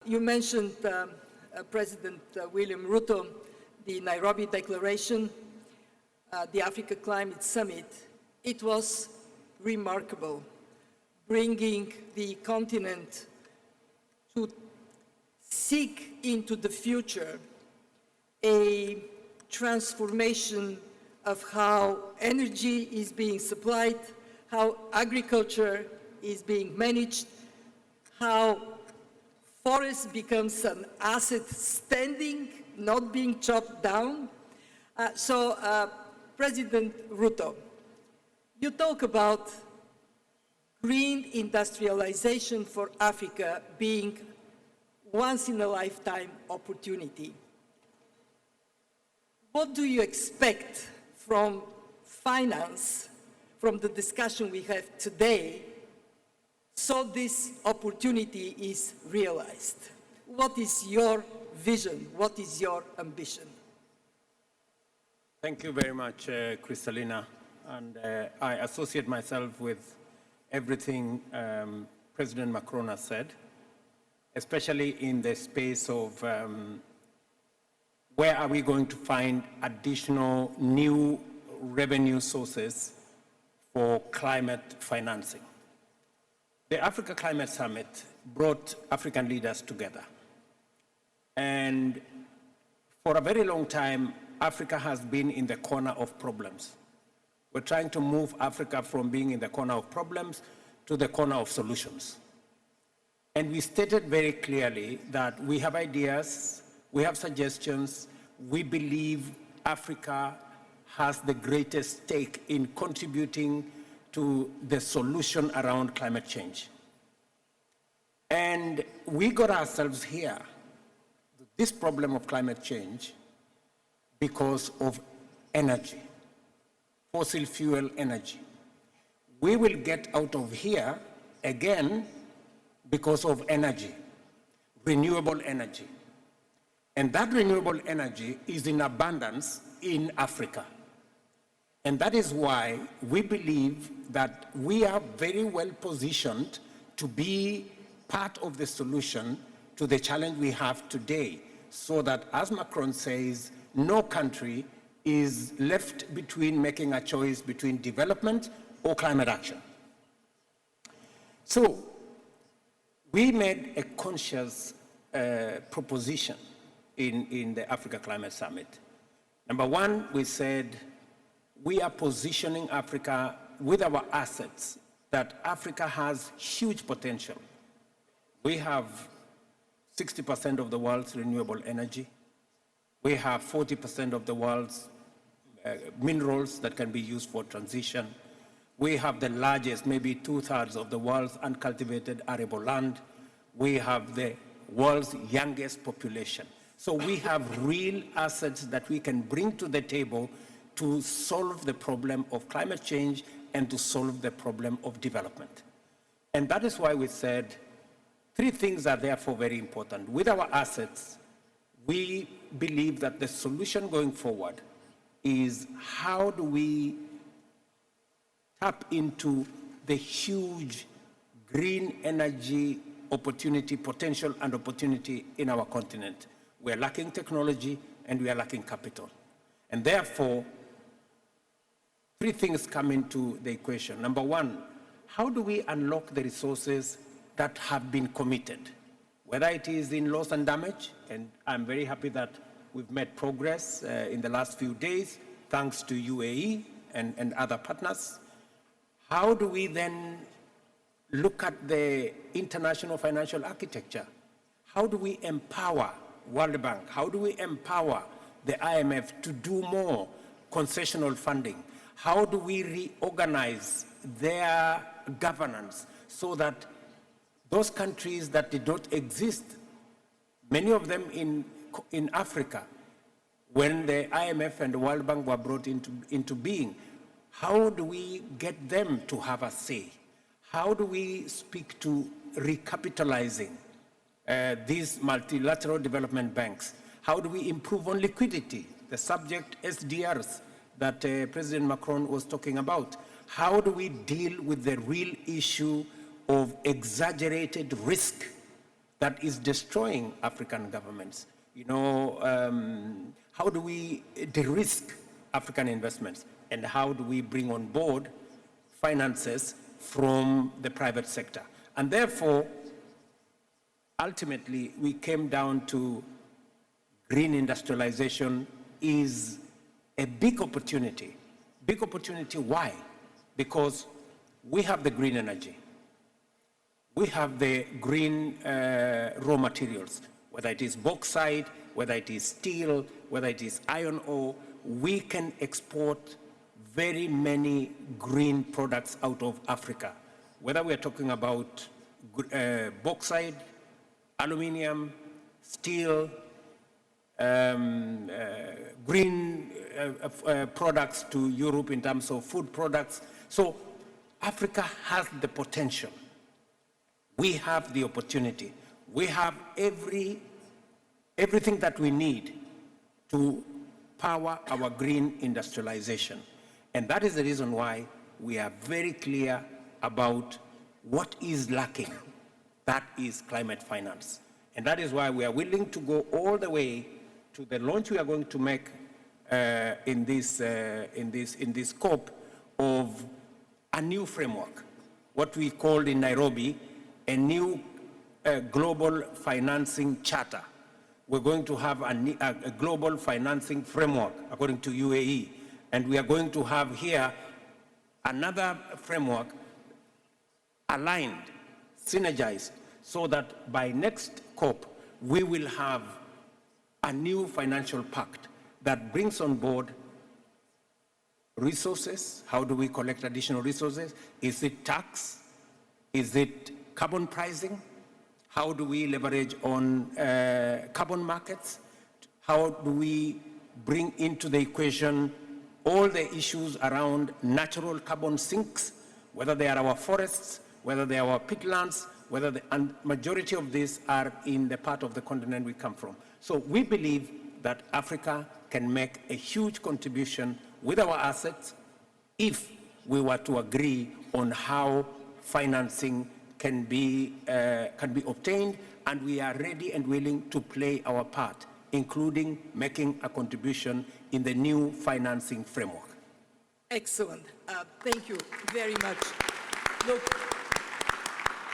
You mentioned, President William Ruto, the Nairobi Declaration, the Africa Climate Summit. It was remarkable, bringing the continent to seek into the future a transformation of how energy is being supplied, how agriculture is being managed, how forest becomes an asset standing, not being chopped down. President Ruto, you talk about green industrialization for Africa being once-in-a-lifetime opportunity. What do you expect from finance, from the discussion we have today, so this opportunity is realized? What is your vision? What is your ambition? Thank you very much, Kristalina. And I associate myself with everything President Macron has said, especially in the space of where are we going to find additional new revenue sources for climate financing. The Africa Climate Summit brought African leaders together. And for a very long time, Africa has been in the corner of problems. We're trying to move Africa from being in the corner of problems to the corner of solutions. And we stated very clearly that we have ideas, we have suggestions, we believe Africa has the greatest stake in contributing to the solution around climate change. And we got ourselves here, this problem of climate change, because of energy, fossil fuel energy. We will get out of here again because of energy, renewable energy. And that renewable energy is in abundance in Africa. And that is why we believe that we are very well positioned to be part of the solution to the challenge we have today, so that, as Macron says, no country is left between making a choice between development or climate action. So we made a conscious proposition in the Africa Climate Summit. Number one, we said we are positioning Africa with our assets, that Africa has huge potential. We have 60% of the world's renewable energy. We have 40% of the world's minerals that can be used for transition. We have the largest, maybe 2/3 of the world's uncultivated arable land. We have the world's youngest population. So we have real assets that we can bring to the table to solve the problem of climate change and to solve the problem of development. And that is why we said three things are therefore very important. With our assets, we believe that the solution going forward is how do we tap into the huge green energy opportunity, potential and opportunity in our continent. We're lacking technology and we are lacking capital. And therefore, three things come into the equation. Number one, how do we unlock the resources that have been committed? Whether it is in loss and damage, and I'm very happy that we've made progress in the last few days, thanks to UAE and other partners. How do we then look at the international financial architecture? How do we empower World Bank? How do we empower the IMF to do more concessional funding? How do we reorganize their governance so that those countries that did not exist, many of them in Africa, when the IMF and the World Bank were brought into being, how do we get them to have a say? How do we speak to recapitalizing these multilateral development banks? How do we improve on liquidity, the subject SDRs that President Macron was talking about? How do we deal with the real issue of exaggerated risk that is destroying African governments. You know, how do we de-risk African investments, and how do we bring on board finances from the private sector? And therefore, ultimately, we came down to green industrialization is a big opportunity. Big opportunity, why? Because we have the green energy. We have the green raw materials, whether it is bauxite, whether it is steel, whether it is iron ore. We can export very many green products out of Africa, whether we are talking about bauxite, aluminium, steel, green products to Europe in terms of food products. So Africa has the potential. We have the opportunity. We have everything that we need to power our green industrialization. And that is the reason why we are very clear about what is lacking. That is climate finance. And that is why we are willing to go all the way to the launch we are going to make in this scope of a new framework, what we called in Nairobi a new global financing charter. We're going to have a global financing framework according to UAE, and we are going to have here another framework aligned, synergized, so that by next COP, we will have a new financial pact that brings on board resources. How do we collect additional resources? Is it tax? Is it carbon pricing? How do we leverage on carbon markets? How do we bring into the equation all the issues around natural carbon sinks, whether they are our forests, whether they are our peatlands, and majority of these are in the part of the continent we come from. So we believe that Africa can make a huge contribution with our assets if we were to agree on how financing can be obtained, and we are ready and willing to play our part, including making a contribution in the new financing framework. Excellent. Thank you very much. Look,